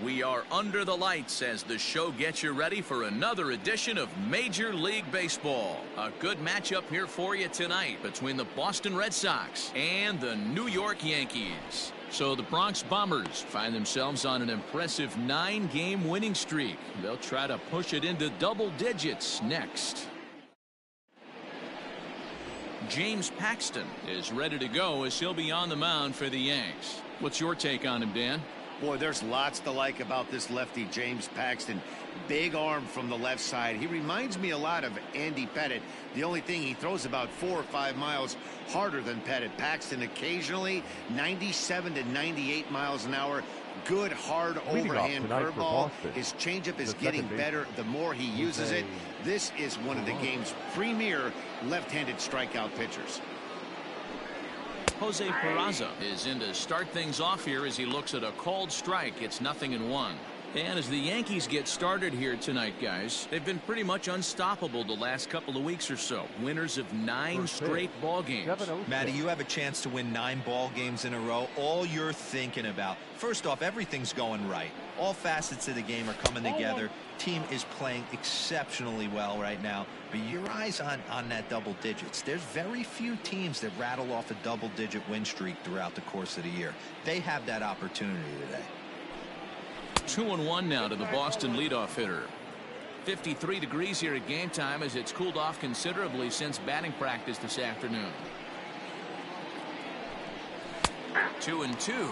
We are under the lights as the show gets you ready for another edition of Major League Baseball. A good matchup here for you tonight between the Boston Red Sox and the New York Yankees. So the Bronx Bombers find themselves on an impressive 9-game winning streak. They'll try to push it into double digits next. James Paxton is ready to go as he'll be on the mound for the Yanks. What's your take on him, Dan? Boy, there's lots to like about this lefty, James Paxton. Big arm from the left side. He reminds me a lot of Andy Pettitte. The only thing, he throws about 4 or 5 miles harder than Pettitte. Paxton occasionally 97 to 98 miles an hour. Good hard overhand curveball. His changeup is getting better the more he uses it. This is one of the game's premier left-handed strikeout pitchers. Jose Peraza is in to start things off here as he looks at a called strike. It's 0-1. And as the Yankees get started here tonight, guys, they've been pretty much unstoppable the last couple of weeks or so. Winners of 9 straight ball games. Matty, you have a chance to win 9 ball games in a row. All you're thinking about, first off, everything's going right. All facets of the game are coming together. Team is playing exceptionally well right now. But your eyes on that double digits. There's very few teams that rattle off a double-digit win streak throughout the course of the year. They have that opportunity today. 2-1 now to the Boston leadoff hitter. 53 degrees here at game time as it's cooled off considerably since batting practice this afternoon. 2-2.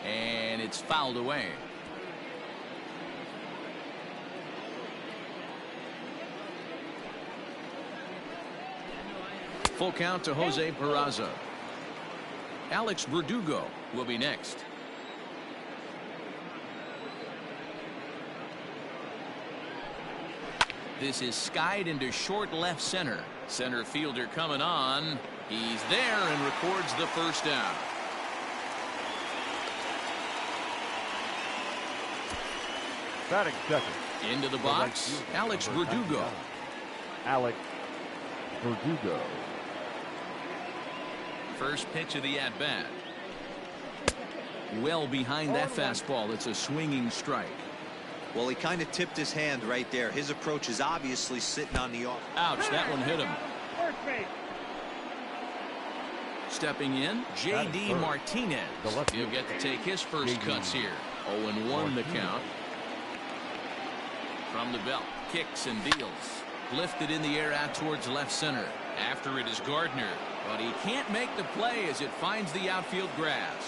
And it's fouled away. Full count to Jose Peraza. Alex Verdugo will be next. This is skied into short left center. Center fielder coming on. He's there and records the first down. Batting second. Into the box, Alex Verdugo. Alex Verdugo. First pitch of the at-bat. Well behind that fastball. It's a swinging strike. Well, he kind of tipped his hand right there. His approach is obviously sitting on the off. Ouch, that one hit him. Stepping in, J.D. Martinez. He'll get to take his first cuts here. 0-1 the count. From the belt, kicks and deals. Lifted in the air out towards left center. After it is Gardner, but he can't make the play as it finds the outfield grass.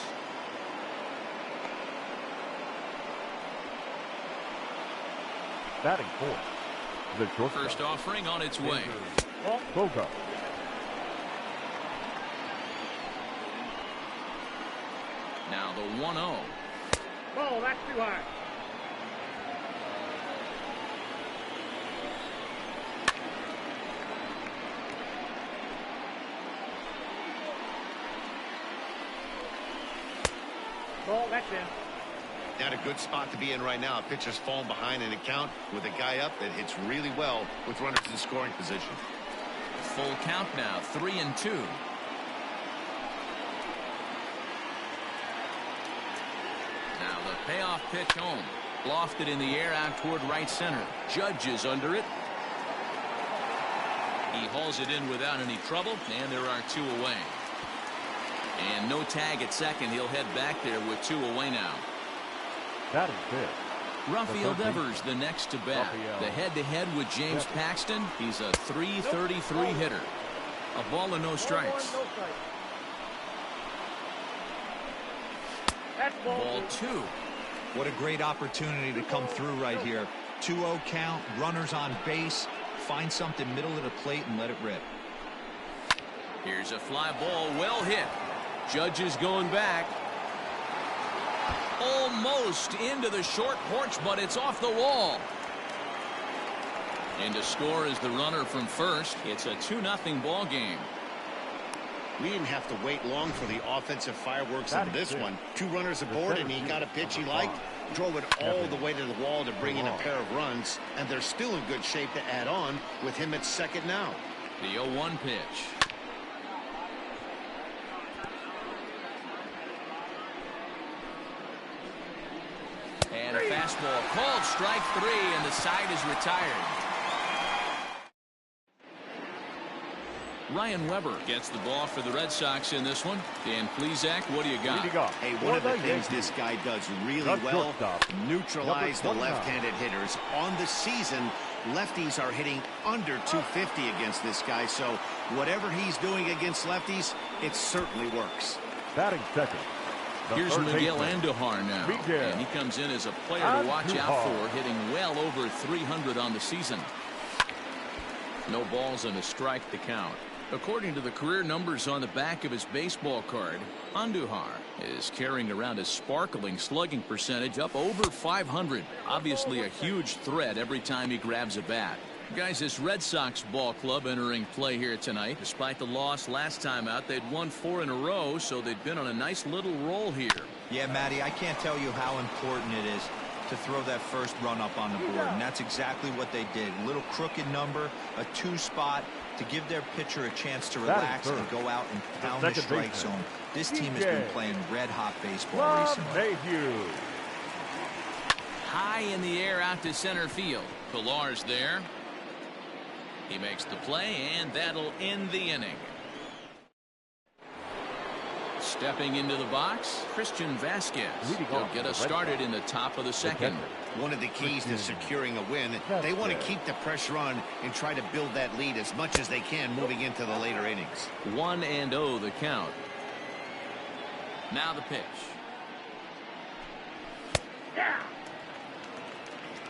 Batting fourth. First offering on its way. Boga. Now the 1-0. Oh, that's too high. Oh, that's in. Not a good spot to be in right now. A pitcher's falling behind in a count with a guy up that hits really well with runners in scoring position. Full count now, 3-2. Now the payoff pitch home. Lofted in the air out toward right center. Judge is under it. He hauls it in without any trouble, and there are 2 away. And no tag at second. He'll head back there with 2 away now. Batting fifth. Rafael Devers the next to bat. The head-to-head with James Paxton. He's a .333 hitter. A ball and no strikes. Ball 2. What a great opportunity to come through right here. 2-0 count, runners on base. Find something middle of the plate and let it rip. Here's a fly ball, well hit. Judge is going back. Almost into the short porch, but it's off the wall. And to score is the runner from first. It's a 2-0 ball game. We didn't have to wait long for the offensive fireworks of this one. 2 runners aboard, and he got a pitch he liked. drove it all the way to the wall to bring in a pair of runs, and they're still in good shape to add on with him at second now. The 0-1 pitch. And a fastball called strike 3, and the side is retired. Ryan Weber gets the ball for the Red Sox in this one. Dan Plesac, what do you got? Hey, one of the things this guy does really well, neutralize the left-handed hitters. On the season, lefties are hitting under 250 against this guy, so whatever he's doing against lefties, it certainly works. Batting second. Here's Miguel Andujar now, and he comes in as a player to watch out for, hitting well over 300 on the season. No balls and a strike to count. According to the career numbers on the back of his baseball card, Andujar is carrying around a sparkling slugging percentage up over 500. Obviously a huge threat every time he grabs a bat. Guys, this Red Sox ball club entering play here tonight. Despite the loss last time out, they'd won 4 in a row, so they'd been on a nice little roll here. Yeah, Matty, I can't tell you how important it is to throw that first run up on the board, and that's exactly what they did. A little crooked number, a 2 spot to give their pitcher a chance to relax and go out and pound the strike zone. This team has been playing red-hot baseball recently. High in the air out to center field. Pilar's there. He makes the play, and that'll end the inning. Stepping into the box, Christian Vasquez. He'll get us started in the top of the second. One of the keys to securing a win, they want to keep the pressure on and try to build that lead as much as they can moving into the later innings. 1-0 the count. Now the pitch.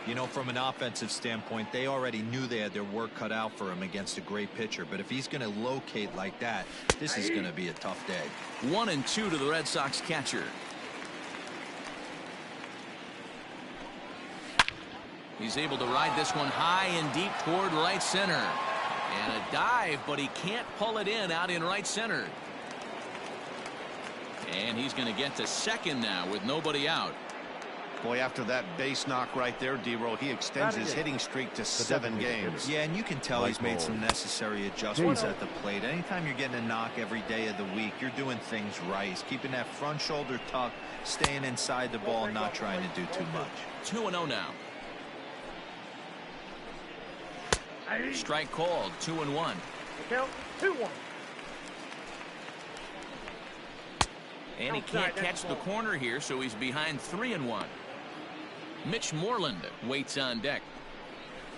You know, from an offensive standpoint, they already knew they had their work cut out for him against a great pitcher. But if he's going to locate like that, this is going to be a tough day. 1-2 to the Red Sox catcher. He's able to ride this one high and deep toward right center. And a dive, but he can't pull it in out in right center. And he's going to get to second now with nobody out. Boy, after that base knock right there, D-Roll, he extends his hitting streak to 7 games. Yeah, and you can tell he's made some necessary adjustments at the plate. Anytime you're getting a knock every day of the week, you're doing things right. He's keeping that front shoulder tucked, staying inside the ball, not trying to do too much. 2-0 now. Strike called. 2-1. Count 2-1. And he can't catch the corner here, so he's behind 3-1. Mitch Moreland waits on deck.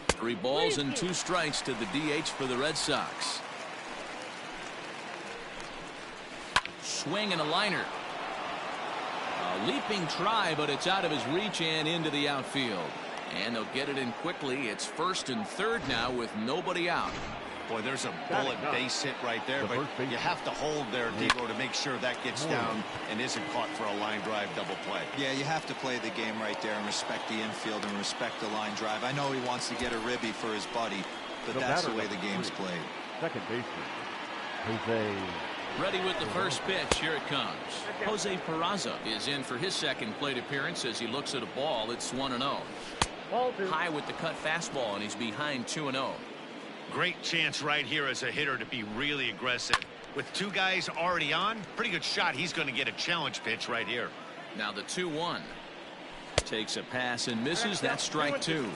3 balls and 2 strikes to the DH for the Red Sox. Swing and a liner. A leaping try, but it's out of his reach and into the outfield. And they'll get it in quickly. It's 1st and 3rd now with nobody out. Boy, there's a bullet base hit right there, but you have to hold there, Debo, to make sure that gets down and isn't caught for a line drive double play. Yeah, you have to play the game right there and respect the infield and respect the line drive. I know he wants to get a ribby for his buddy, but that's the way the game's played. Second baseman, Jose. Ready with the first pitch. Here it comes. Jose Peraza is in for his second plate appearance as he looks at a ball. It's 1-0. High with the cut fastball, and he's behind 2-0. Great chance right here as a hitter to be really aggressive. With 2 guys already on, pretty good shot. He's going to get a challenge pitch right here. Now the 2-1. Takes a pass and misses. That's strike 2.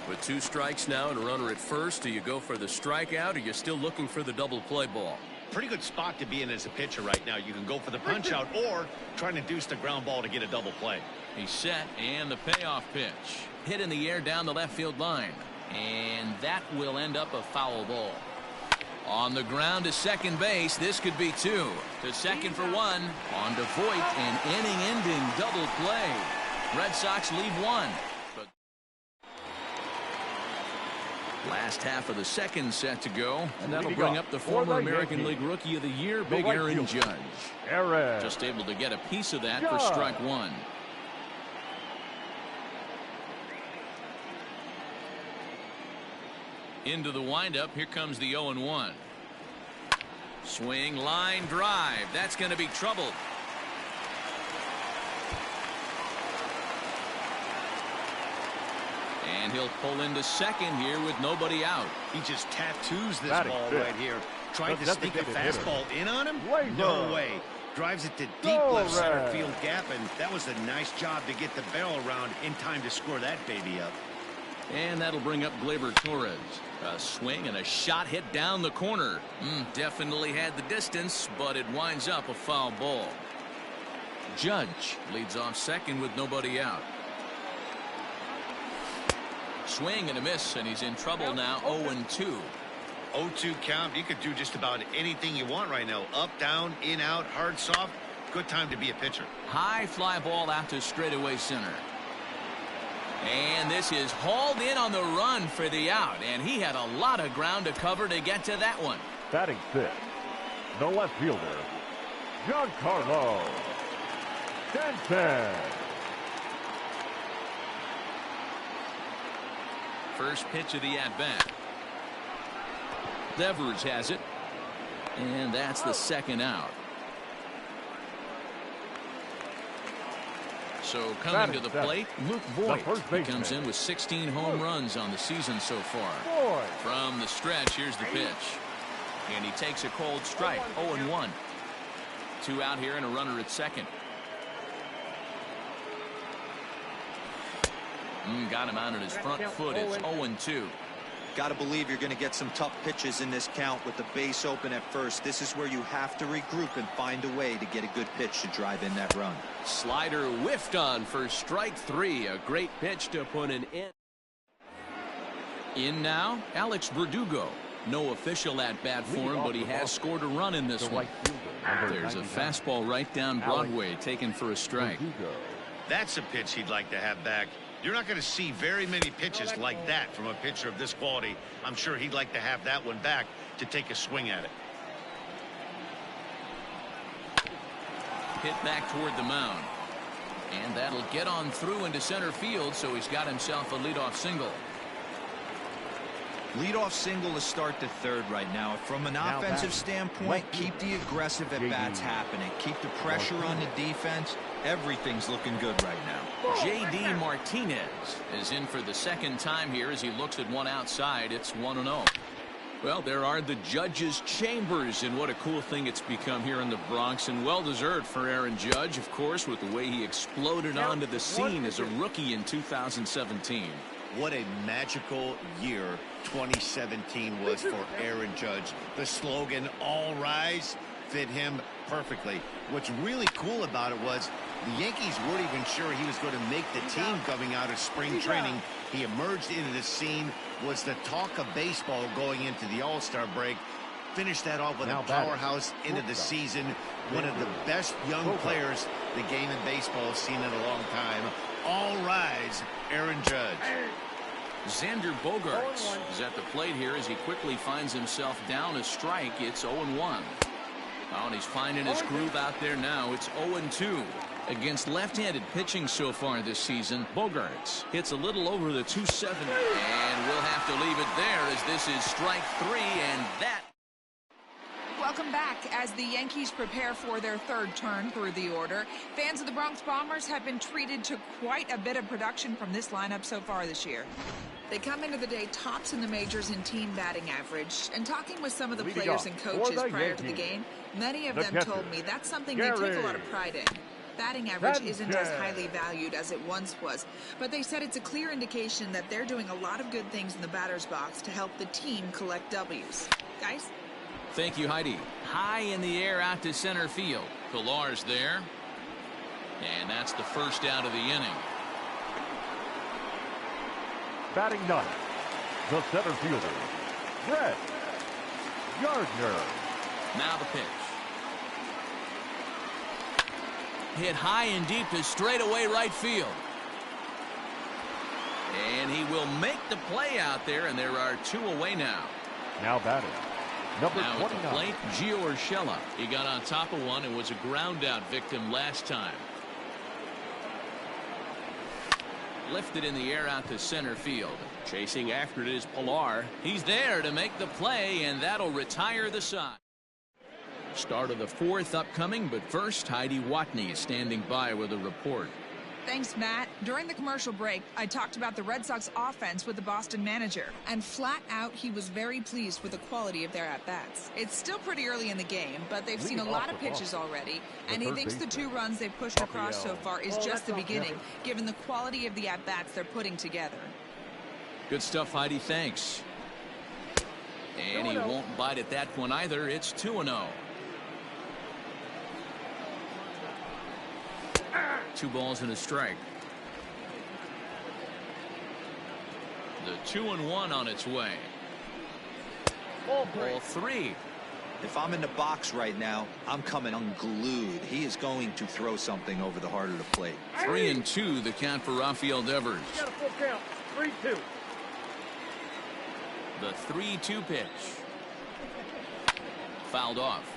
With 2 strikes now and a runner at first, do you go for the strikeout or you're still looking for the double play ball? Pretty good spot to be in as a pitcher right now. You can go for the punch out or try to induce the ground ball to get a double play. He's set, and the payoff pitch. Hit in the air down the left field line. And that will end up a foul ball. On the ground to second base. This could be 2. To second for 1. On to Voit, an inning-ending double play. Red Sox lead 1. But last half of the second set to go. And that'll bring up the former American League Rookie of the Year, Big Aaron Judge. Just able to get a piece of that for strike 1. Into the windup. Here comes the 0-1. Swing, line drive. That's going to be trouble. And he'll pull into second here with nobody out. He just tattoos this Batting ball fifth. right here. Trying to The sneak a designated fastball in on him? Laser. No way. Drives it to deep Go left center Red. field gap, and that was a nice job to get the barrel around in time to score that baby up. And that'll bring up Gleyber Torres. A swing and a shot hit down the corner. Definitely had the distance, but it winds up a foul ball. Judge leads off second with nobody out. Swing and a miss, and he's in trouble now. 0-2. 0-2 count. You could do just about anything you want right now. Up, down, in, out, hard, soft. Good time to be a pitcher. High fly ball out to straightaway center. And this is hauled in on the run for the out. And he had a lot of ground to cover to get to that one. Batting fifth, the left fielder, Giancarlo Stanton. First pitch of the at-bat. Devers has it. And that's the second out. So coming to the plate, Luke Voigt. He comes in with 16 home runs on the season so far. From the stretch, here's the pitch. And he takes a cold strike. 0-1. 2 out here and a runner at second. Got him out on his front foot. It's 0-2. Got to believe you're going to get some tough pitches in this count with the base open at first. This is where you have to regroup and find a way to get a good pitch to drive in that run. Slider whiffed on for strike 3. A great pitch to put an end. In now, Alex Verdugo. No official at-bat for him, but he has scored a run in this one. There's a fastball right down Broadway taken for a strike. That's a pitch he'd like to have back. You're not going to see very many pitches like that from a pitcher of this quality. I'm sure he'd like to have that one back to take a swing at it. Hit back toward the mound. And that'll get on through into center field, so he's got himself a leadoff single. Leadoff single to start the third right now. From an offensive standpoint, keep the aggressive at-bats happening. Keep the pressure on the defense. Everything's looking good right now. J.D. Martinez is in for the second time here as he looks at one outside. It's 1-0. Well, there are the judges' chambers, and what a cool thing it's become here in the Bronx, and well-deserved for Aaron Judge, of course, with the way he exploded onto the scene as a rookie in 2017. What a magical year 2017 was for Aaron Judge. The slogan, "All Rise," fit him perfectly. What's really cool about it was the Yankees weren't even sure he was going to make the team coming out of spring training. He emerged into the scene, was the talk of baseball going into the All-Star break. Finished that off with a powerhouse into the season. One of the best young players the game in baseball has seen in a long time. All rise, Aaron Judge. Xander Bogaerts is at the plate here as he quickly finds himself down a strike. It's 0-1. Oh, and he's finding his groove out there now. It's 0-2. Against left-handed pitching so far this season, Bogaerts hits a little over the 270. And we'll have to leave it there as this is strike 3, and that. Welcome back. As the Yankees prepare for their third turn through the order, fans of the Bronx Bombers have been treated to quite a bit of production from this lineup so far this year. They come into the day tops in the majors in team batting average, and talking with some of the players and coaches prior to the game, many of them told me that's something they take a lot of pride in. Batting average isn't as highly valued as it once was, but they said it's a clear indication that they're doing a lot of good things in the batter's box to help the team collect W's. Guys? Thank you, Heidi. High in the air out to center field. Pilar's there. And that's the first out of the inning. Batting ninth, the center fielder, Brett Gardner. Now the pitch. Hit high and deep to straightaway right field. And he will make the play out there, and there are 2 away now. Now batting, number now 29. at the plate, Gio Urshela. He got on top of one and was a ground out victim last time. Lifted in the air out to center field. Chasing after it is Pilar. He's there to make the play, and that'll retire the side. Start of the 4th upcoming, but first, Heidi Watney is standing by with a report. Thanks, Matt. During the commercial break, I talked about the Red Sox offense with the Boston manager, and flat out, he was very pleased with the quality of their at-bats. It's still pretty early in the game, but they've seen a lot of pitches already, and he thinks the 2 runs they've pushed across so far is just the beginning, given the quality of the at-bats they're putting together. Good stuff, Heidi. Thanks. And he won't bite at that one either. It's 2-0. 2 balls and a strike. The 2-1 on its way. Ball 3. If I'm in the box right now, I'm coming unglued. He is going to throw something over the heart of the plate. 3-2 the count for Rafael Devers. Got a full count. 3-2. The 3-2 pitch. Fouled off.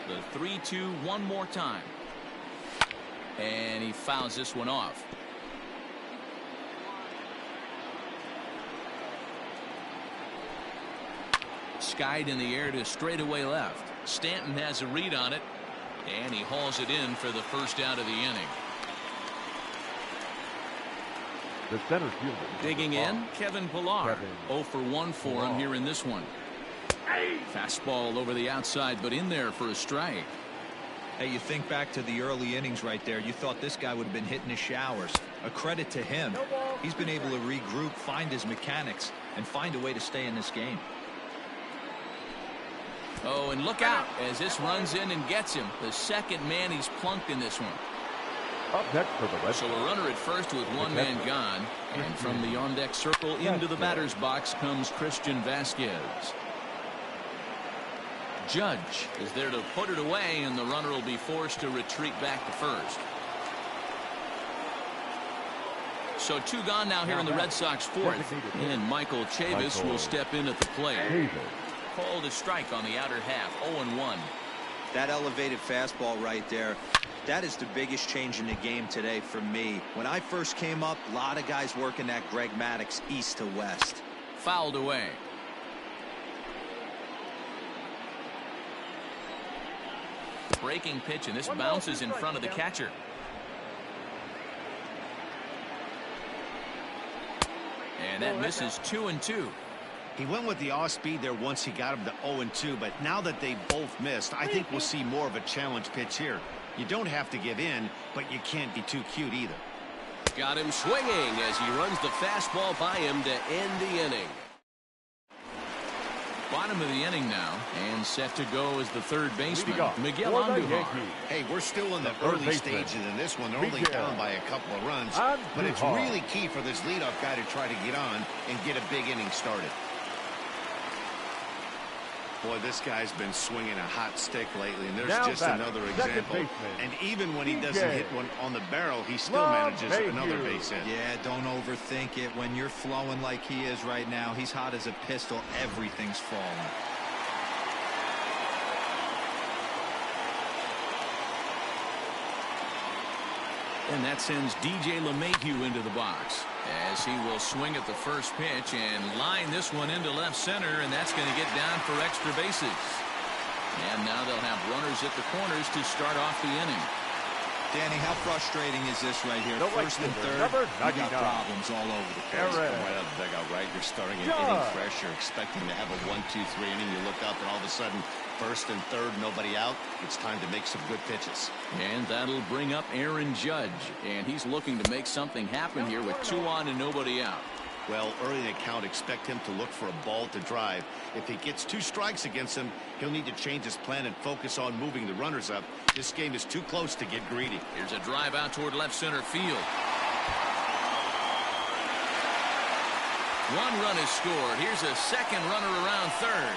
The 3-2 one more time. And he fouls this one off. Skied in the air to straightaway left. Stanton has a read on it, and he hauls it in for the first out of the inning. The center fielder. Digging in, Kevin Pillar. 0 for 1 for him here in this one. Fastball over the outside, but in there for a strike. Hey, you think back to the early innings right there. You thought this guy would have been hitting his showers. A credit to him. He's been able to regroup, find his mechanics, and find a way to stay in this game. Oh, and look out as this runs in and gets him. The second man he's plunked in this one. Up next for the Red Sox. So a runner at first with 1 man gone. And from the on-deck circle into the batter's box comes Christian Vasquez. Judge is there to put it away, and the runner will be forced to retreat back to first. So 2 gone now here in the Red Sox 4th. And Michael Chavis will step in at the plate. Called a strike on the outer half. 0-1. That elevated fastball right there, that is the biggest change in the game today for me. When I first came up, a lot of guys working that Greg Maddux east to west. Fouled away. Breaking pitch, and this bounces in front of the catcher. And that misses 2-2. He went with the off speed there once he got him to 0-2, but now that they both missed, I think we'll see more of a challenge pitch here. You don't have to give in, but you can't be too cute either. Got him swinging as he runs the fastball by him to end the inning. Bottom of the inning now, and set to go as the third baseman, Miguel Andujar. Hey, we're still in the early stages in this one. They're only down by a couple of runs, but it's really key for this leadoff guy to try to get on and get a big inning started. Boy, this guy's been swinging a hot stick lately, and there's just another example. And even when he doesn't hit one on the barrel, he still manages another base hit. Yeah, don't overthink it. When you're flowing like he is right now, he's hot as a pistol. Everything's falling. And that sends DJ LeMahieu into the box as he will swing at the first pitch and line this one into left center, and that's going to get down for extra bases. And now they'll have runners at the corners to start off the inning. Danny, how frustrating is this right here? First and third, you got problems all over the place. Right out of the dugout, right? You're starting an inning fresh. You're expecting to have a 1-2-3 inning. You look up, and all of a sudden, first and third, nobody out. It's time to make some good pitches. And that'll bring up Aaron Judge. And he's looking to make something happen here with 2 on and nobody out. Well, early in the count, expect him to look for a ball to drive. If he gets 2 strikes against him, he'll need to change his plan and focus on moving the runners up. This game is too close to get greedy. Here's a drive out toward left center field. 1 run is scored. Here's a second runner around third.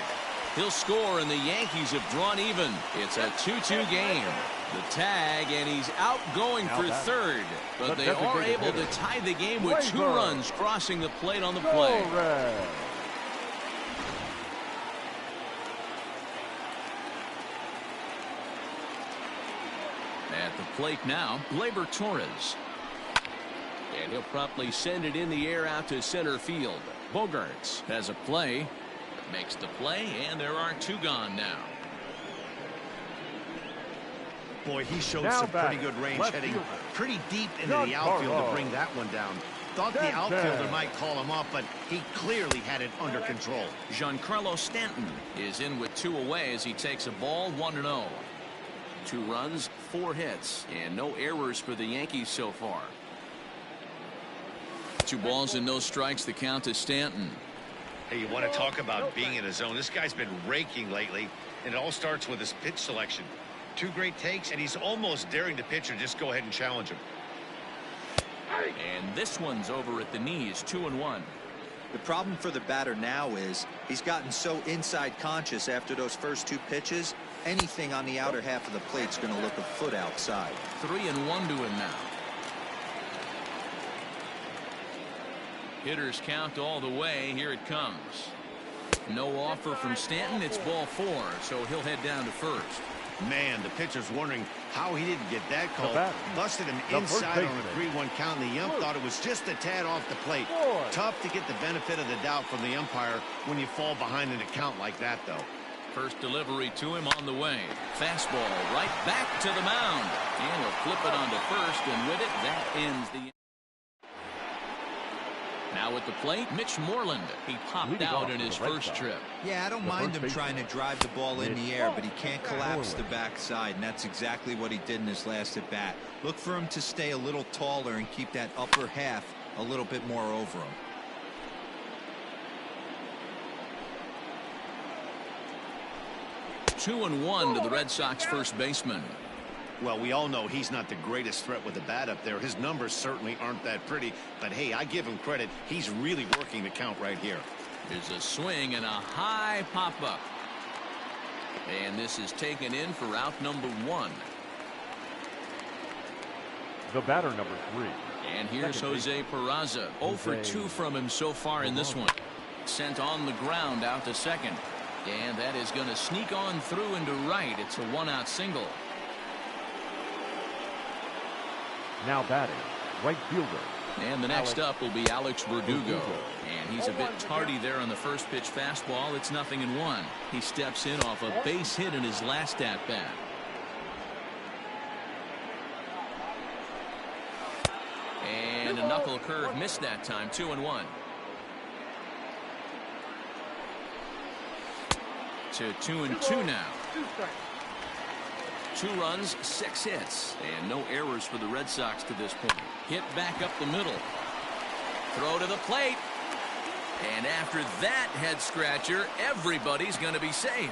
He'll score, and the Yankees have drawn even. It's a 2-2 game. The tag, and he's out going for third. But they are able to tie the game with 2 runs crossing the plate on the play. At the plate now, Gleyber Torres. And he'll promptly send it in the air out to center field. Bogarts has a play. Makes the play, and there are 2 gone now. Boy, he showed Now some pretty batting, good range, left heading fielder, pretty deep into the outfield to bring that one down. Thought the 10-10. outfielder might call him up, but he clearly had it under control. Giancarlo Stanton is in with 2 away as he takes a ball, 1-0. 2 runs, 4 hits, and no errors for the Yankees so far. 2 balls and no strikes, the count to Stanton. Hey, you want to talk about being in a zone? This guy's been raking lately, and it all starts with his pitch selection. 2 great takes, and he's almost daring the pitcher just go ahead and challenge him. And this one's over at the knees, 2-1. The problem for the batter now is he's gotten so inside conscious after those first 2 pitches. Anything on the outer half of the plate's going to look a foot outside. 3-1 to him now. Hitters count all the way. Here it comes. No offer from Stanton. It's ball 4, so he'll head down to first. Man, the pitcher's wondering how he didn't get that call. Busted him The inside on first a 3-1 count, and the ump thought it was just a tad off the plate. Tough to get the benefit of the doubt from the umpire when you fall behind in a count like that, though. First delivery to him on the way. Fastball right back to the mound. And he'll flip it onto first, and with it, that ends the... Now at the plate, Mitch Moreland. He popped out in his first trip. Yeah, I don't mind him trying to drive the ball in the air, but he can't collapse the backside, and that's exactly what he did in his last at bat. Look for him to stay a little taller and keep that upper half a little bit more over him. Two and one to the Red Sox first baseman. Well, we all know he's not the greatest threat with the bat up there. His numbers certainly aren't that pretty. But, hey, I give him credit. He's really working the count right here. There's a swing and a high pop-up. And this is taken in for out number 1. The batter, number 3. And here's Jose Peraza. 0 for 2 from him so far in this one. Sent on the ground out to second. And that is going to sneak on through into right. It's a 1-out single. Now batting, right fielder. And the next up will be Alex Verdugo. And he's a bit tardy there on the first pitch fastball. It's 0-1. He steps in off a base hit in his last at-bat. And a knuckle curve missed that time. 2-1. To 2-2 now. 2 runs, 6 hits, and no errors for the Red Sox to this point. Hit back up the middle. Throw to the plate. And after that head scratcher, everybody's going to be safe.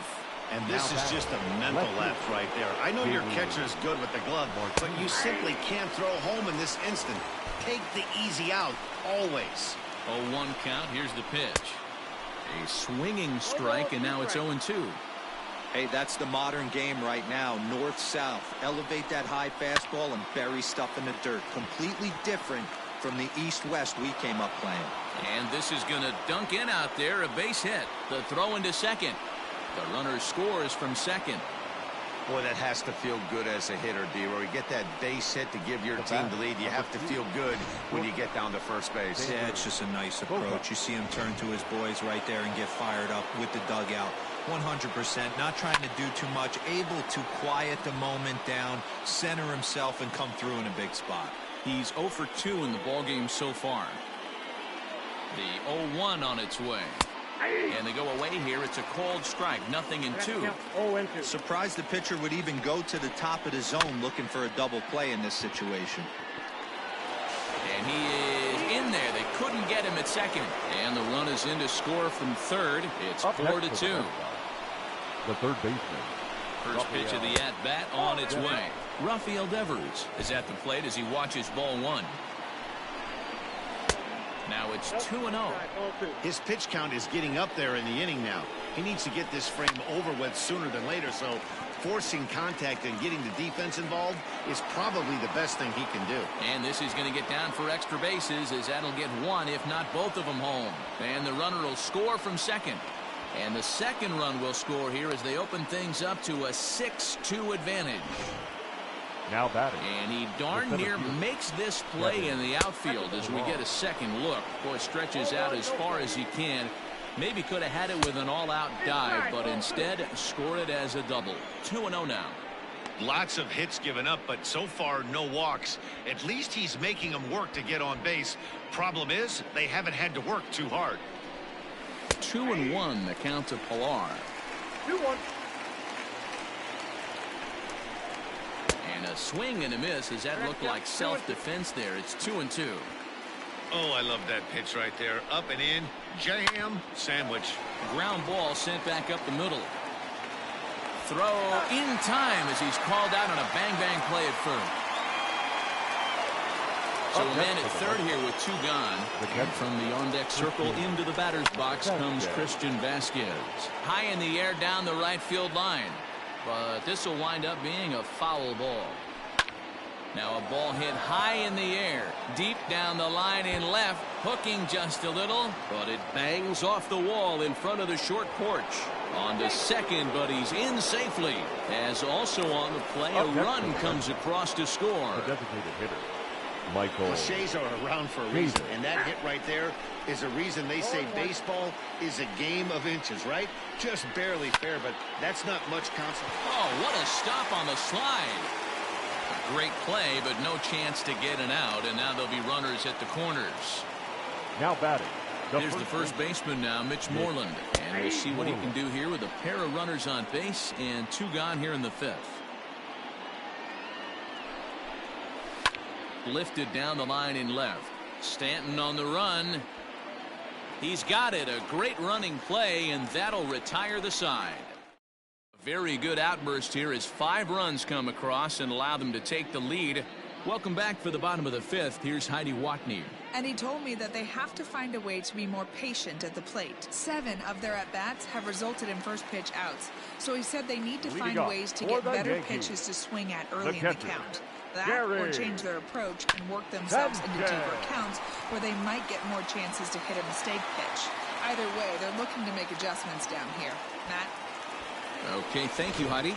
And this is just a mental lapse right there. I know your catcher is good with the glove, but you simply can't throw home in this instant. Take the easy out, always. 0-1 count. Here's the pitch. A swinging strike, and now it's 0-2. Hey, that's the modern game right now. North-south. Elevate that high fastball and bury stuff in the dirt. Completely different from the east-west we came up playing. And this is going to dunk in out there. A base hit. The throw into second. The runner scores from second. Boy, that has to feel good as a hitter, D-Roy. You get that base hit to give your team the lead. You have to feel good when you get down to first base. Yeah, it's just a nice approach. You see him turn to his boys right there and get fired up with the dugout. 100%, not trying to do too much, able to quiet the moment down, center himself, and come through in a big spot. He's 0 for 2 in the ballgame so far. The 0-1 on its way. And they go away here. It's a called strike. 0-2. Surprised the pitcher would even go to the top of the zone looking for a double play in this situation. And he is in there. They couldn't get him at second. And the run is in to score from third. It's 4-2. The third baseman. First pitch of the at-bat on its way. Rafael Devers is at the plate as he watches ball 1. Now it's 2-0. His pitch count is getting up there in the inning now. He needs to get this frame over with sooner than later, so forcing contact and getting the defense involved is probably the best thing he can do. And this is going to get down for extra bases as that'll get one, if not both of them, home. And the runner will score from second. And the second run will score here as they open things up to a 6-2 advantage. Now batting. And he darn near makes this play in the outfield as we get a second look. Boy, stretches out as far as he can. Maybe could have had it with an all-out dive, but instead scored it as a double. 2-0 now. Lots of hits given up, but so far no walks. At least he's making them work to get on base. Problem is, they haven't had to work too hard. 2-1 the count to Pilar. 2-1. And a swing and a miss. As that looked like self-defense there. It's 2-2. Oh, I love that pitch right there. Up and in. Jam. Sandwich. Ground ball sent back up the middle. Throw in time as he's called out on a bang-bang play at first. So a man at third here with 2 gone. And from the on-deck circle into the batter's box comes Christian Vasquez. High in the air down the right field line. But this will wind up being a foul ball. Now a ball hit high in the air, deep down the line in left, hooking just a little, but it bangs off the wall in front of the short porch. On to second, but he's in safely. As also on the play, a run comes across to score. A designated hitter, Michael. Cliches are around for a reason, and that hit right there is a reason they say baseball is a game of inches, right? Just barely fair, but that's not much consequence. Oh, what a stop on the slide. Great play, but no chance to get an out, and now there'll be runners at the corners. Now batting. There's the first baseman now, Mitch Moreland, and we'll see what he can do here with a pair of runners on base and 2 gone here in the 5th. Lifted down the line in left. Stanton on the run. He's got it. A great running play, and that'll retire the side. Very good outburst here as 5 runs come across and allow them to take the lead. Welcome back for the bottom of the 5th. Here's Heidi Watney. And he told me that they have to find a way to be more patient at the plate. 7 of their at-bats have resulted in first pitch outs. So he said they need to find ways to get better pitches to swing at early in the count. That or change their approach and work themselves into deeper counts where they might get more chances to hit a mistake pitch. Either way, they're looking to make adjustments down here. Matt? Okay, thank you, Heidi.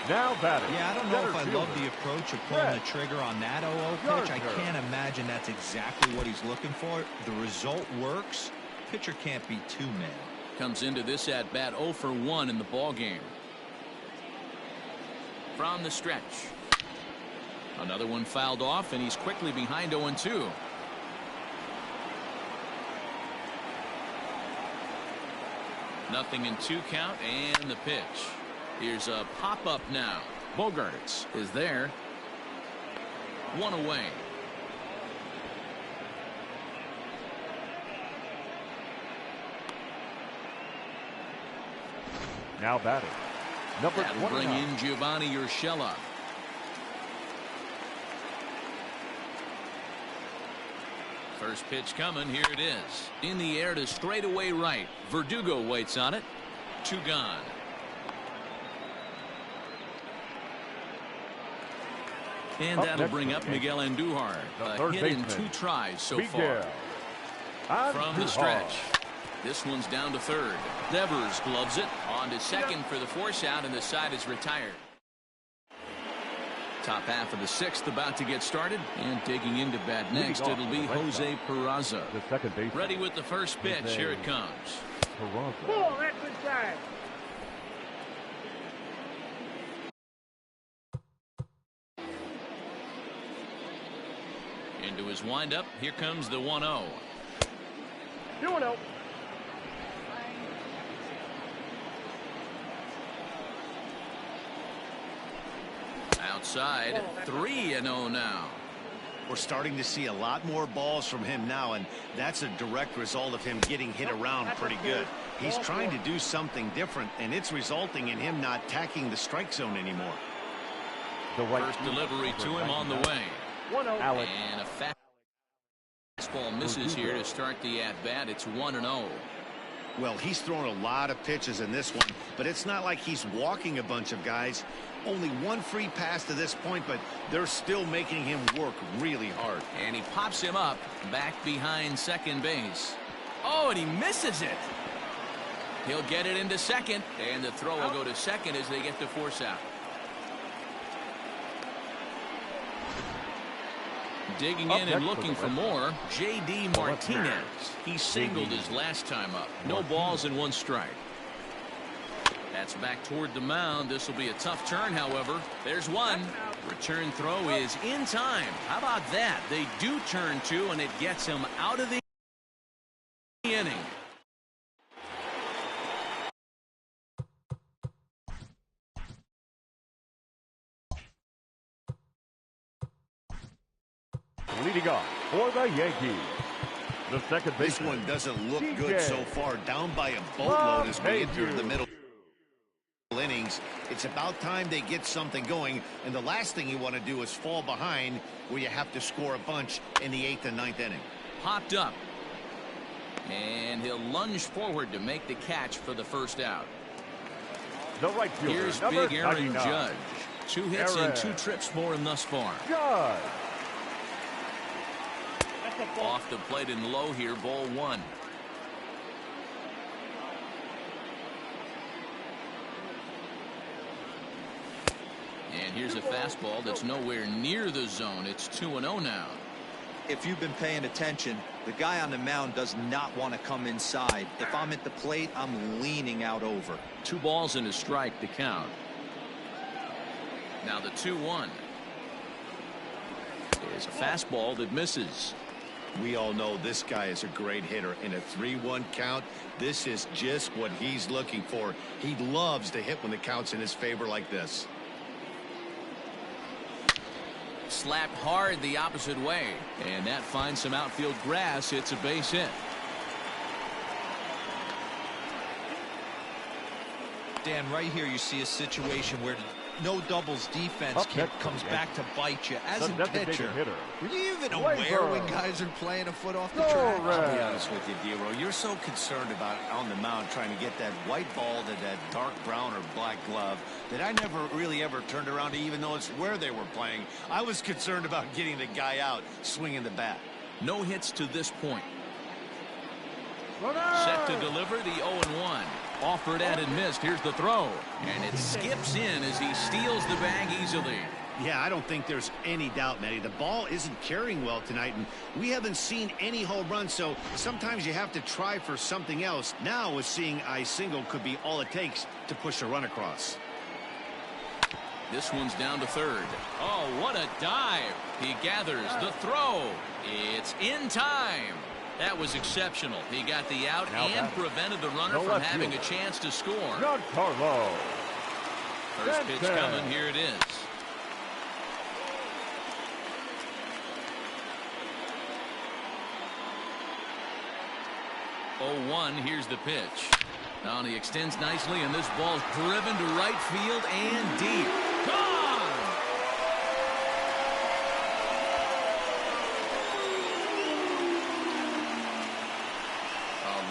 Now batting. Yeah, I don't know if I love the approach of pulling the trigger on that 0-0 pitch. I can't imagine that's exactly what he's looking for. The result works. Pitcher can't be too mad. Comes into this at bat 0 for 1 in the ball game. From the stretch. Another one fouled off, and he's quickly behind 0-2. Nothing in 2 count, and the pitch. Here's a pop-up now. Bogarts is there. 1 away. Now batting. Number That'll bring in Giovanni Urshela. First pitch coming. Here it is. In the air to straightaway right. Verdugo waits on it. 2 gone. And that'll bring up Miguel Andujar. A hit in 2 tries so far. From the stretch. This one's down to third. Devers gloves it. On to second for the force out, and the side is retired. Top half of the 6th about to get started, and digging into bat next, it'll be Jose Peraza. The second base. Ready with the first pitch. Here it comes. Peraza. Ball, that's inside. Into his windup. Here comes the 1-0. 2-0. Outside. 3-0 now. We're starting to see a lot more balls from him now, and that's a direct result of him getting hit around pretty good. He's trying to do something different, and it's resulting in him not attacking the strike zone anymore. First delivery to him on the way. 1-0. And a fastball misses here to start the at-bat. It's 1-0. Well, he's thrown a lot of pitches in this one, but it's not like he's walking a bunch of guys. Only 1 free pass to this point, but they're still making him work really hard. And he pops him up back behind second base. Oh, and he misses it. He'll get it into second, and the throw will go to second as they get the force out. Digging in and looking for more, J.D. Martinez. He singled his last time up. No balls and 1 strike. That's back toward the mound. This will be a tough turn, however. There's one. Return throw is in time. How about that? They do turn two, and it gets him out of the inning. Leading off for the Yankees, the second This baseman. one doesn't look DJ. good so far. Down by a boatload as we enter the middle innings. It's about time they get something going, and the last thing you want to do is fall behind where you have to score a bunch in the 8th and 9th inning. Popped up. And he'll lunge forward to make the catch for the first out. The right fielder, Here's number big Aaron 99. Judge. 2 hits Aaron. and 2 trips for him thus far. Judge. Off the plate and low here, ball 1. And here's a fastball that's nowhere near the zone. It's 2-0 now. If you've been paying attention, the guy on the mound does not want to come inside. If I'm at the plate, I'm leaning out over. 2 balls and a strike to count. Now the 2-1. There's a fastball that misses. We all know this guy is a great hitter. In a 3-1 count, this is just what he's looking for. He loves to hit when the count's in his favor like this. Slapped hard the opposite way, and that finds some outfield grass. It's a base hit. Dan, right here you see a situation where no doubles defense Up next comes for the back to bite you. As The a designated pitcher, hitter. were you even Gleyber. aware when guys are playing a foot off the Go track? Red. I'll be honest with you, Dero. You're so concerned about on the mound trying to get that white ball to that dark brown or black glove that I never really ever turned around to even notice where they were playing. I was concerned about getting the guy out swinging the bat. No hits to this point. Set to deliver the 0-1. Offered at and missed. Here's the throw. And it skips in as he steals the bag easily. Yeah, I don't think there's any doubt, Matty. The ball isn't carrying well tonight, and we haven't seen any home runs, so sometimes you have to try for something else. Now, with seeing a single could be all it takes to push a run across. This one's down to third. Oh, what a dive. He gathers the throw. It's in time. That was exceptional. He got the out Now and batting. prevented the runner The from left having a fielder. chance to score. Giancarlo. First pitch Sanchez. coming. Here it is. Oh, 1. Here's the pitch. Now he extends nicely, and this ball's driven to right field and deep. Gone!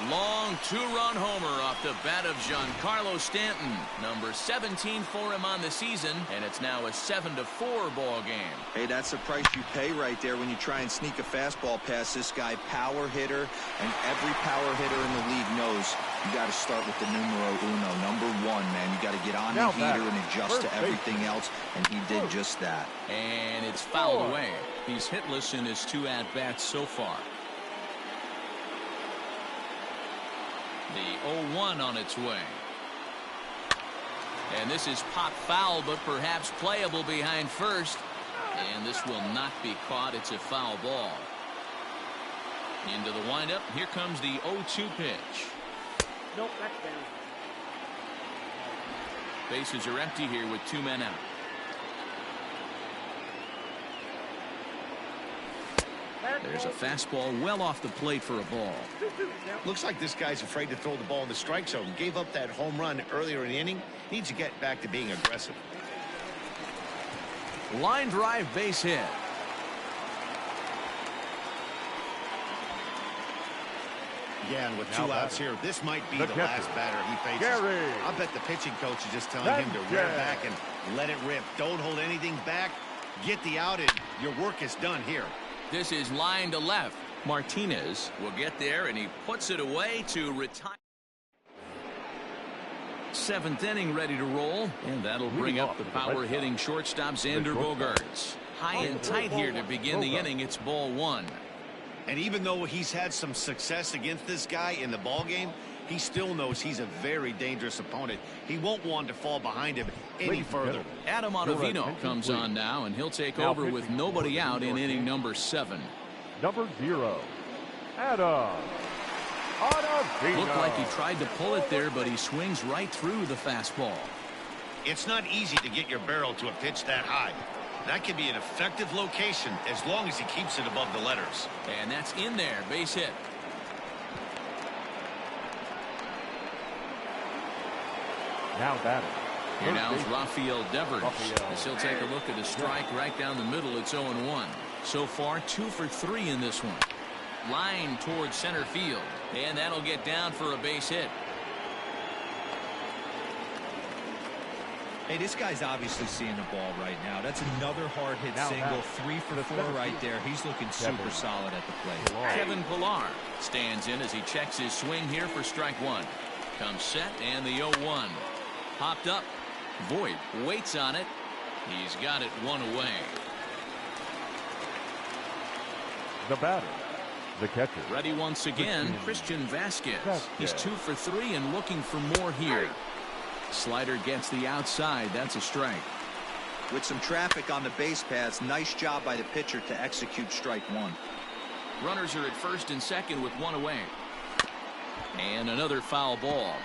Long 2-run homer off the bat of Giancarlo Stanton. Number 17 for him on the season, and it's now a 7-4 ball game. Hey, that's the price you pay right there when you try and sneak a fastball past this guy. Power hitter, and every power hitter in the league knows you got to start with the numero uno, number 1, man. You got to get on Now the heater batting, and adjust first to everything else, and he did just that. And it's fouled away. He's hitless in his 2 at-bats so far. The 0-1 on its way. And this is pop foul, but perhaps playable behind first. And this will not be caught. It's a foul ball. Into the windup. Here comes the 0-2 pitch. Nope, that's down. Bases are empty here with 2 men out. There's a fastball well off the plate for a ball. Looks like this guy's afraid to throw the ball in the strike zone. Gave up that home run earlier in the inning. Needs to get back to being aggressive. Line drive base hit. Yeah, and with Now 2 outs batting. here, this might be The the catcher, last batter he faces. Gary. I bet the pitching coach is just telling him to rear Sanchez. back and let it rip. Don't hold anything back. Get the out, and your work is done here. This is line to left. Martinez will get there, and he puts it away to retire. 7th inning ready to roll, and that'll bring up the power hitting shortstop Xander Bogaerts. High and tight here to begin the inning. It's ball 1. And even though he's had some success against this guy in the ball game, he still knows he's a very dangerous opponent. He won't want to fall behind him any further. Adam Ottavino comes on now, and he'll take over with nobody out in inning number 7. Number 0, Adam Ottavino. Looked like he tried to pull it there, but he swings right through the fastball. It's not easy to get your barrel to a pitch that high. That can be an effective location as long as he keeps it above the letters. And that's in there, base hit. Now batting. Here now is Rafael Devers. As he'll take a look at a strike right down the middle. It's 0-1. So far, 2 for 3 in this one. Line towards center field. And that'll get down for a base hit. Hey, this guy's obviously seeing the ball right now. That's another hard hit single. 3 for 4 right there. He's looking super solid at the plate. Kevin Pillar stands in as he checks his swing here for strike 1. Comes set and the 0-1. Popped up. Voit waits on it. He's got it 1 away. The batter, the catcher. Ready once again, Christian Vasquez. He's 2 for 3 and looking for more here. Slider gets the outside. That's a strike. With some traffic on the base paths, nice job by the pitcher to execute strike 1. Runners are at first and second with 1 away. And another foul ball.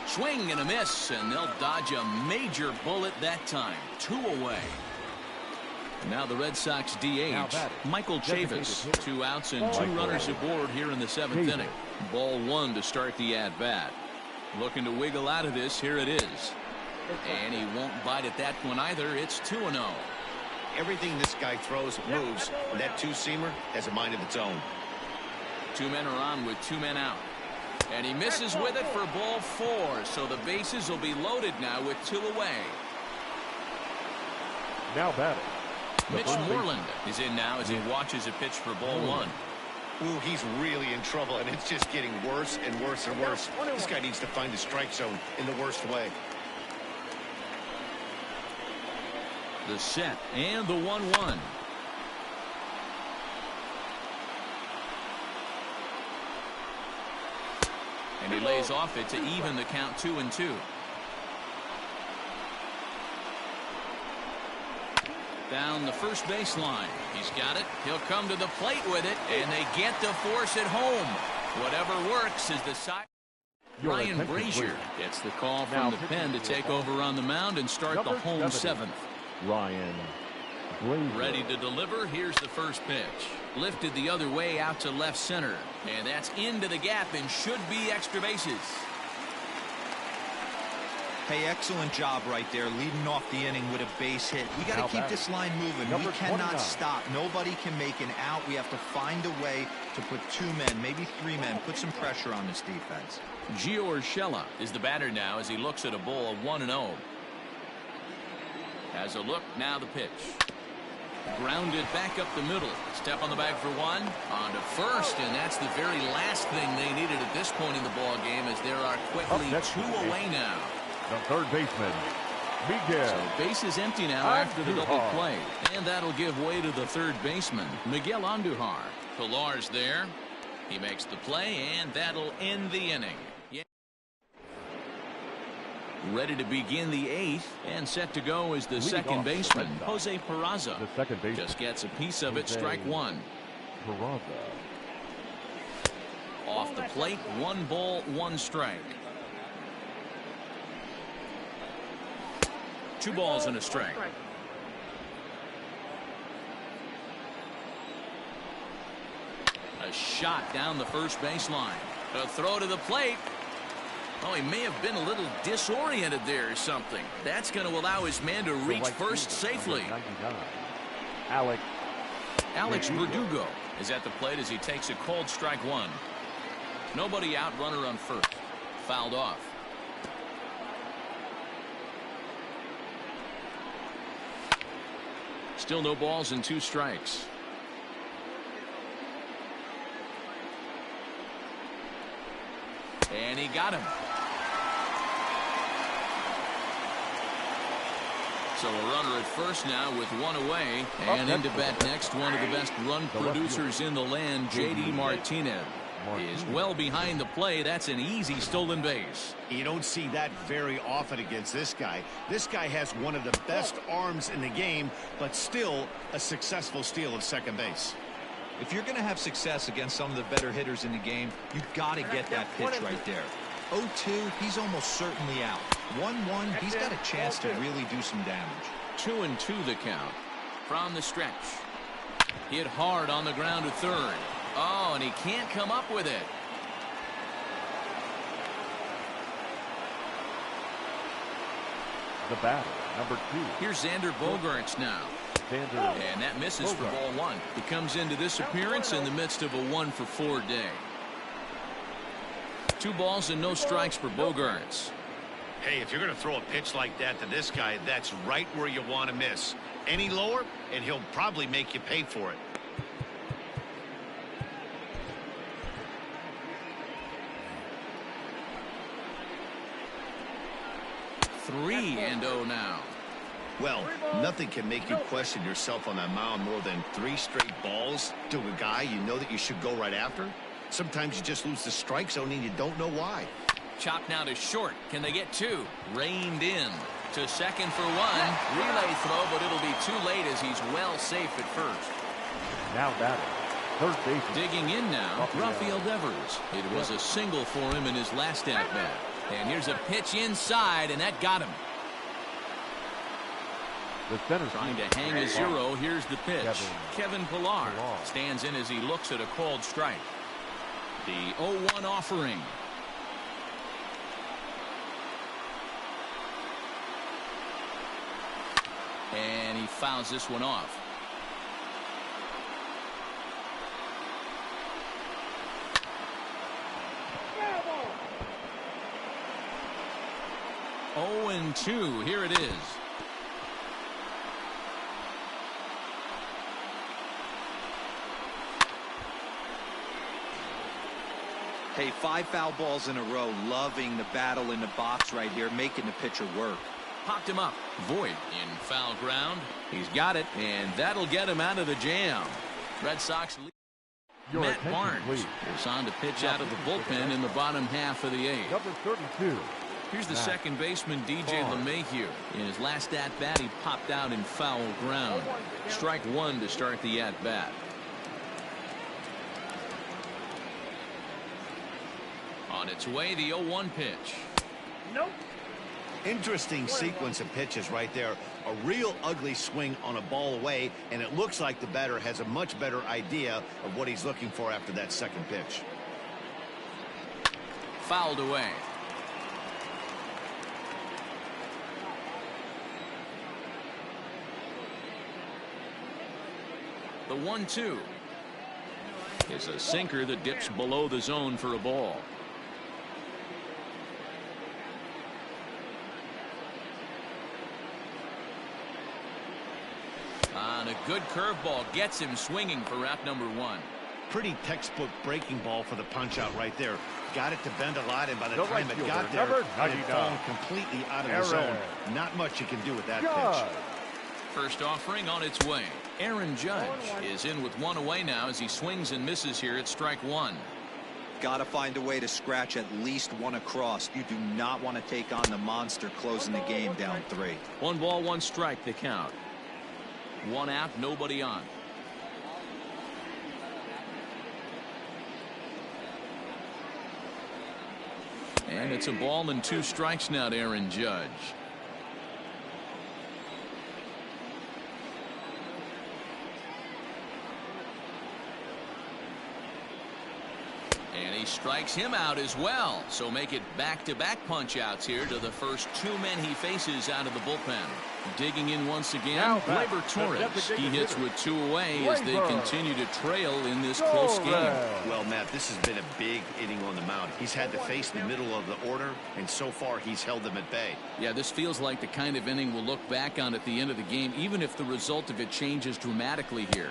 Swing and a miss, and they'll dodge a major bullet that time. 2 away. And now the Red Sox DH, Michael Chavis. 2 outs and 2 runners aboard here in the 7th inning. Ball 1 to start the at-bat. Looking to wiggle out of this. Here it is. And he won't bite at that one either. It's 2-0. Everything this guy throws moves. And that 2-seamer has a mind of its own. 2 men are on with 2 men out. And he misses with it for ball 4. So the bases will be loaded now with 2 away. Now batting. Mitch Moreland is in now as he watches a pitch for ball 1. Ooh, he's really in trouble, and it's just getting worse and worse and worse. This guy needs to find the strike zone in the worst way. The set and the 1-1. And he lays off it to even the count 2-2. Down the first baseline. He's got it. He'll come to the plate with it, and they get to force it home. Whatever works is the side. Ryan Brazier gets the call from the pen to take over on the mound and start the home 7th. Ryan Brazier. Ready to deliver. Here's the first pitch. Lifted the other way out to left center. And that's into the gap and should be extra bases. Hey, excellent job right there, leading off the inning with a base hit. We got to keep this line moving. We cannot stop. Nobody can make an out. We have to find a way to put 2 men, maybe 3 men, put some pressure on this defense. Gio Urshela is the batter now as he looks at a ball 1-0. Has a look, now the pitch. Grounded back up the middle. Step on the bag for 1. On to first, and that's the very last thing they needed at this point in the ball game, as there are quickly 2 away now. The third baseman, Miguel. So base is empty now after the double play. And that'll give way to the third baseman, Miguel Andujar. Pillar's there. He makes the play, and that'll end the inning. Ready to begin the 8th, and set to go is the second baseman, Jose Peraza. The second baseman just gets a piece of it, strike 1. Peraza. Off the plate, 1 ball, 1 strike. 2 balls and a strike. A shot down the first baseline. A throw to the plate. Oh, he may have been a little disoriented there or something. That's going to allow his man to reach first safely. Alex Verdugo is at the plate as he takes a cold strike 1. Nobody out, runner on first. Fouled off. Still no balls and 2 strikes. And he got him. So a runner at first now with one away. And in to bat next, one of the best run producers in the land, J.D. Martinez, is well behind the play. That's an easy stolen base. You don't see that very often against this guy. This guy has one of the best arms in the game, but still a successful steal of second base. If you're going to have success against some of the better hitters in the game, you've got to get that pitch right there. 0-2, he's almost certainly out. 1-1, he's got a chance to really do some damage. 2-2 the count. From the stretch. Hit hard on the ground to third. Oh, and he can't come up with it. The batter, number 2. Here's Xander Bogaerts now. And that misses for ball 1. He comes into this appearance in the midst of a 1-for-4 day. 2 balls and no strikes for Bogaerts. Hey, if you're going to throw a pitch like that to this guy, that's right where you want to miss. Any lower, and he'll probably make you pay for it. Three and 0 now. Well, nothing can make you question yourself on that mound more than 3 straight balls to a guy you know that you should go right after. Sometimes you just lose the strike zone and you don't know why. Chop now to short. Can they get 2? Reined in to second for 1. Relay throw, but it'll be too late as he's well safe at first. Now batting, third base. Digging in now, Rafael Devers. It was a single for him in his last at-bat. And here's a pitch inside, and that got him. Trying to hang a 0. Here's the pitch. Kevin Pillar stands in as he looks at a called strike. The 0-1 offering. And he fouls this one off. Oh, and 2. Here it is. Hey, 5 foul balls in a row. Loving the battle in the box right here, making the pitcher work. Popped him up. Voit in foul ground. He's got it, and that'll get him out of the jam. Red Sox lead. Matt Barnes is on to pitch out of the bullpen in the bottom half of the 8th. Number 32. Here's the second baseman, DJ LeMahieu. In his last at-bat, he popped out in foul ground. Strike 1 to start the at-bat. On its way, the 0-1 pitch. Nope. Interesting sequence of pitches right there. A real ugly swing on a ball away, and it looks like the batter has a much better idea of what he's looking for after that second pitch. Fouled away. The 1-2 is a sinker that dips below the zone for a ball. On a good curveball, gets him swinging for out number 1. Pretty textbook breaking ball for the punch out right there. Got it to bend a lot, and by the The time right it got fielder, there, number it had 99. fallen completely out of the zone. Not much you can do with that pitch. First offering on its way. Aaron Judge is in with 1 away now as he swings and misses here at strike 1. Got to find a way to scratch at least 1 across. You do not want to take on the monster closing the game down 3. 1 ball, 1 strike, the count. 1 out, nobody on. And it's a ball and 2 strikes now to Aaron Judge. And he strikes him out as well. So make it back-to-back punch-outs here to the first 2 men he faces out of the bullpen. Digging in once again, Gleyber Torres. He hits with 2 away as they continue to trail in this close game. Well, Matt, this has been a big inning on the mound. He's had to face the middle of the order, and so far he's held them at bay. Yeah, this feels like the kind of inning we'll look back on at the end of the game, even if the result of it changes dramatically here.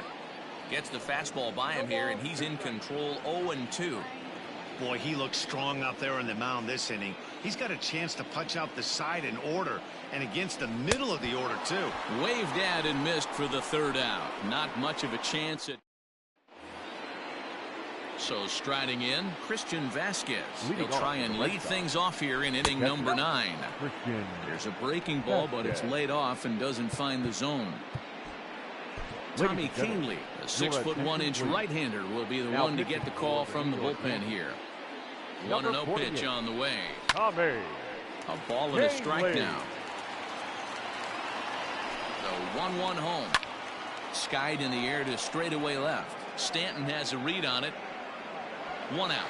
Gets the fastball by him here, and he's in control. 0-2. Boy, he looks strong out there on the mound this inning. He's got a chance to punch out the side in order, and against the middle of the order, too. Waved at and missed for the third out. Not much of a chance at. So striding in, Christian Vasquez. He'll try and lead things off here in inning number 9. There's a breaking ball, but it's laid off and doesn't find the zone. Tommy Canely, a 6'1" right-hander, will be the one to get the call from the bullpen here. 1-0 pitch on the way. A ball and a strike now. The 1-1 home. Skied in the air to straightaway left. Stanton has a read on it. 1 out.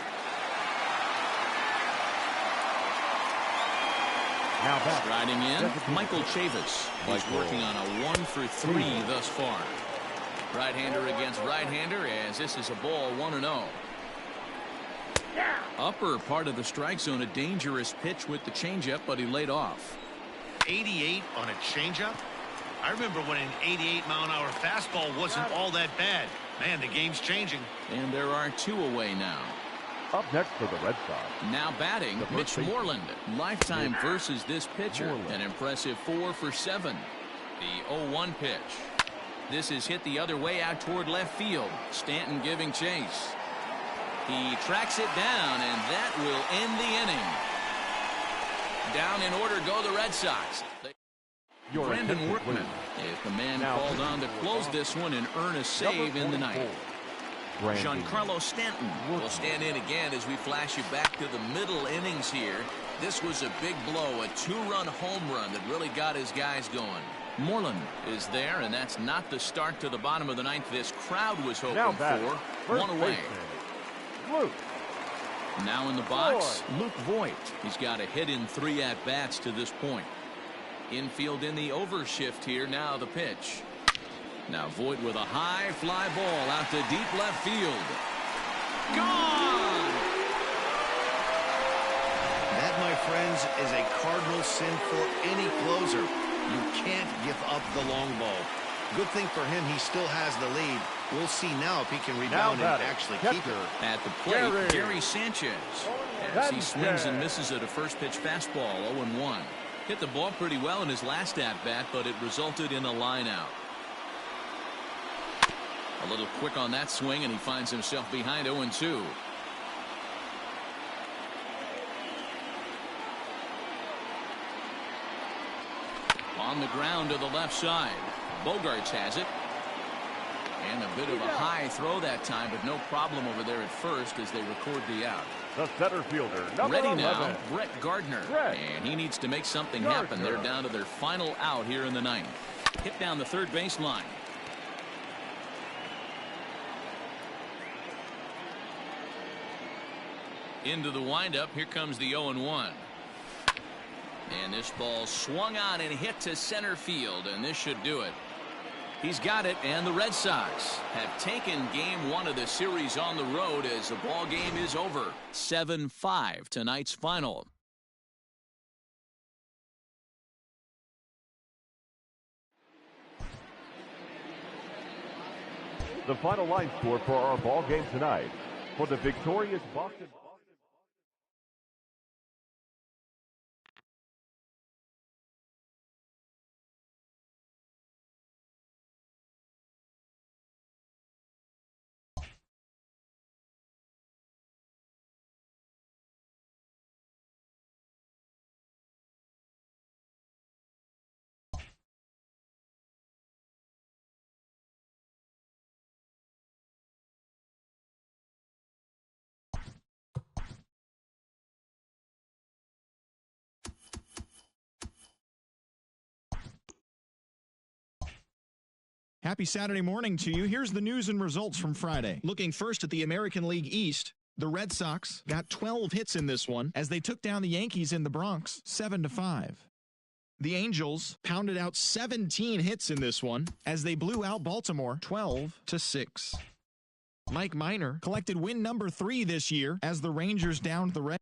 Striding in, Michael Chavis. He's working on a 1 for 3 thus far. Right-hander against right-hander, as this is a ball 1-0. Upper part of the strike zone, a dangerous pitch with the changeup, but he laid off. 88 on a changeup? I remember when an 88-mile-an-hour fastball wasn't all that bad. Man, the game's changing. And there are 2 away now. Up next for the Red Sox. Now batting, Mitch Moreland. Lifetime versus this pitcher. An impressive 4 for 7. The 0-1 pitch. This is hit the other way out toward left field. Stanton giving chase. He tracks it down, and that will end the inning. Down in order go the Red Sox. Brandon Workman is the man called on to close this one and earn a save in the ninth. Giancarlo Stanton will stand in again as we flash you back to the middle innings here. This was a big blow, a 2-run home run that really got his guys going. Moreland is there, and that's not the start to the bottom of the ninth this crowd was hoping for. 1 away. Now in the box, Luke Voigt. He's got a hit in 3 at-bats to this point. Infield in the overshift here. Now the pitch. Now Voigt with a high fly ball out to deep left field. Gone! That, my friends, is a cardinal sin for any closer. You can't give up the long ball. Good thing for him, he still has the lead. We'll see now if he can rebound and actually keep it. At the plate, Gary Sanchez. As he swings and misses at a first pitch fastball, 0-1. Hit the ball pretty well in his last at-bat, but it resulted in a line out. A little quick on that swing, and he finds himself behind 0-2. On the ground to the left side. Bogarts has it. And a bit of a high throw that time, but no problem over there at first as they record the out. The center fielder, number Ready 11. now, Brett Gardner. And he needs to make something happen. They're down to their final out here in the ninth. Hit down the third baseline. Into the windup. Here comes the 0-1. And this ball swung on and hit to center field, and this should do it. He's got it, and the Red Sox have taken game 1 of the series on the road as the ball game is over. 7-5 tonight's final. The final line score for our ball game tonight. For the victorious Boston. Happy Saturday morning to you. Here's the news and results from Friday. Looking first at the American League East, the Red Sox got 12 hits in this one as they took down the Yankees in the Bronx 7-5. The Angels pounded out 17 hits in this one as they blew out Baltimore 12-6. Mike Minor collected win number 3 this year as the Rangers downed the Reds.